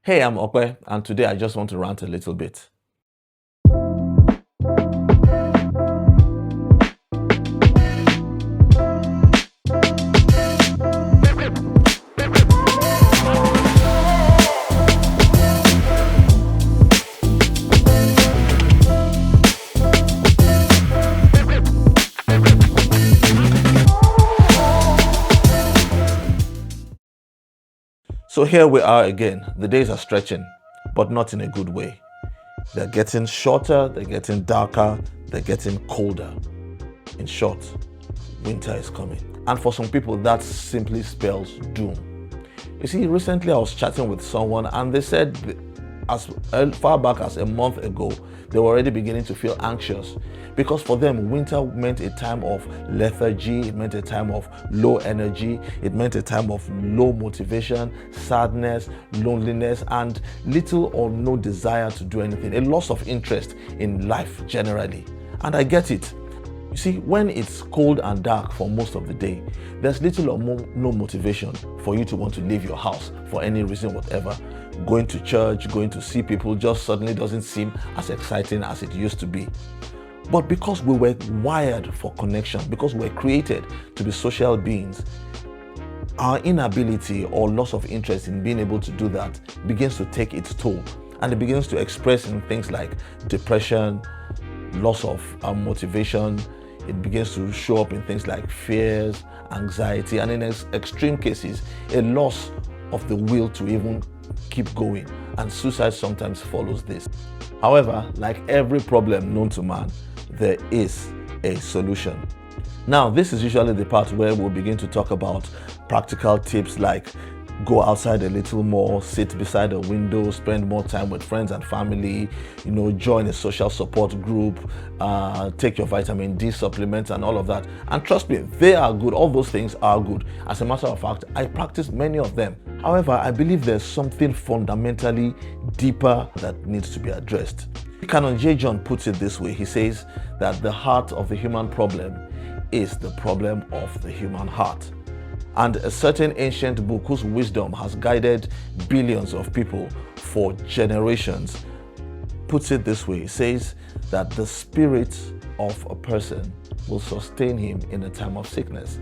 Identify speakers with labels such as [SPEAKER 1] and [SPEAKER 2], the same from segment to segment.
[SPEAKER 1] Hey, I'm Okwe, and today I just want to rant a little bit. So here we are again. The days are stretching, but not in a good way. They're getting shorter, they're getting darker, they're getting colder. In short, winter is coming. And for some people, that simply spells doom. You see, recently I was chatting with someone and they said as far back as a month ago, they were already beginning to feel anxious because for them, winter meant a time of lethargy, it meant a time of low energy, it meant a time of low motivation, sadness, loneliness, and little or no desire to do anything, a loss of interest in life generally. And I get it. You see, when it's cold and dark for most of the day, there's little or no motivation for you to want to leave your house for any reason whatever. Going to church, going to see people just suddenly doesn't seem as exciting as it used to be. But because we were wired for connection, because we were created to be social beings, our inability or loss of interest in being able to do that begins to take its toll. And it begins to express in things like depression, loss of motivation. It begins to show up in things like fears, anxiety, and in extreme cases, a loss of the will to even keep going. And suicide sometimes follows this. However, like every problem known to man, there is a solution. Now, this is usually the part where we'll begin to talk about practical tips like go outside a little more, sit beside a window, spend more time with friends and family, join a social support group, take your vitamin D supplements and all of that. And trust me, they are good. All those things are good. As a matter of fact, I practice many of them. However, I believe there's something fundamentally deeper that needs to be addressed. Canon J. John puts it this way. He says that the heart of the human problem is the problem of the human heart. And a certain ancient book whose wisdom has guided billions of people for generations puts it this way. It says that the spirit of a person will sustain him in a time of sickness.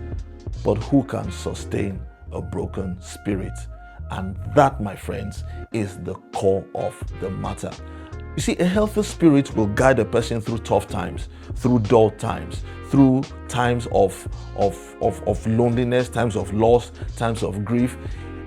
[SPEAKER 1] But who can sustain a broken spirit? And that, my friends, is the core of the matter. You see, a healthy spirit will guide a person through tough times, through dull times, through times of loneliness, times of loss, times of grief.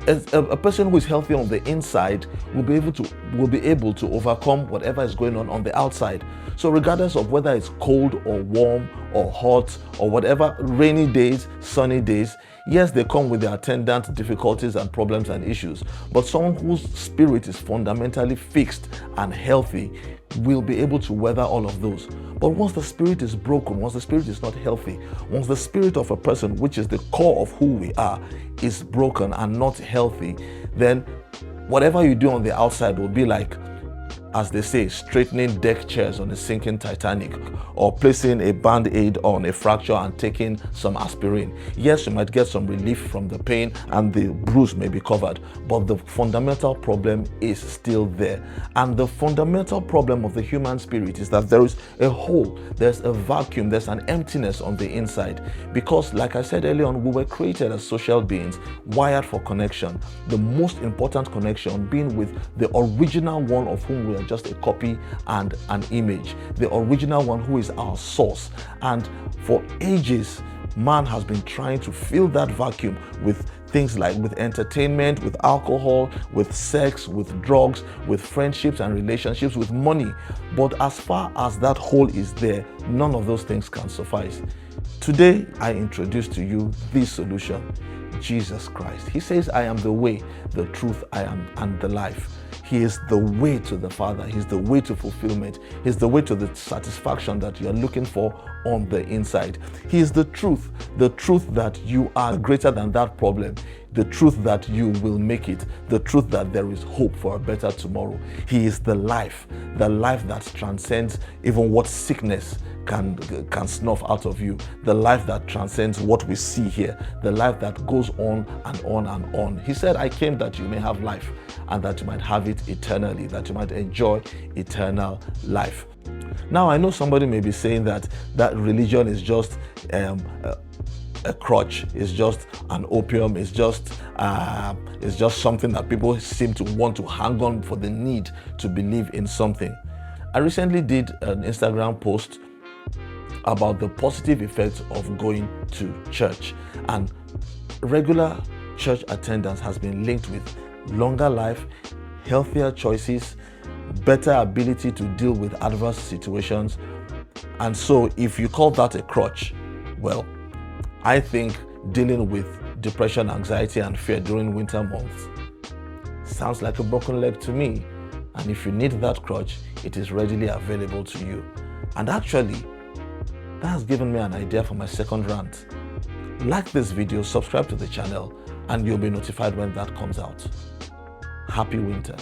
[SPEAKER 1] A person who is healthy on the inside will be able to overcome whatever is going on the outside. So regardless of whether it's cold or warm or hot or whatever, rainy days, sunny days, yes, they come with their attendant difficulties and problems and issues, but someone whose spirit is fundamentally fixed and healthy will be able to weather all of those. But once the spirit is broken, once the spirit is not healthy, once the spirit of a person, which is the core of who we are, is broken and not healthy, then whatever you do on the outside will be like, as they say, straightening deck chairs on a sinking Titanic, or placing a band-aid on a fracture and taking some aspirin. Yes, you might get some relief from the pain and the bruise may be covered, but the fundamental problem is still there. And the fundamental problem of the human spirit is that there is a hole, there's a vacuum, there's an emptiness on the inside. Because, like I said earlier on, we were created as social beings, wired for connection. The most important connection being with the original one of whom we are just a copy and an image, the original one who is our source. And for ages, man has been trying to fill that vacuum with things like with entertainment, with alcohol, with sex, with drugs, with friendships and relationships, with money. But as far as that hole is there, none of those things can suffice. Today, I introduce to you this solution, Jesus Christ. He says, I am the way, the truth, and the life. He is the way to the Father. He's the way to fulfillment. He's the way to the satisfaction that you're looking for on the inside. He is the truth that you are greater than that problem, the truth that you will make it, the truth that there is hope for a better tomorrow. He is the life that transcends even what sickness can snuff out of you, the life that transcends what we see here, the life that goes on and on and on. He said, I came that you may have life and that you might have it eternally, that you might enjoy eternal life. Now, I know somebody may be saying that religion is just a crutch, it's just an opium, it's just something that people seem to want to hang on for the need to believe in something. I recently did an Instagram post about the positive effects of going to church, and regular church attendance has been linked with longer life, healthier choices, better ability to deal with adverse situations. And so if you call that a crutch, well, I think dealing with depression, anxiety, and fear during winter months sounds like a broken leg to me. And if you need that crutch, it is readily available to you. And actually, that has given me an idea for my second rant. Like this video, subscribe to the channel, and you'll be notified when that comes out. Happy winter.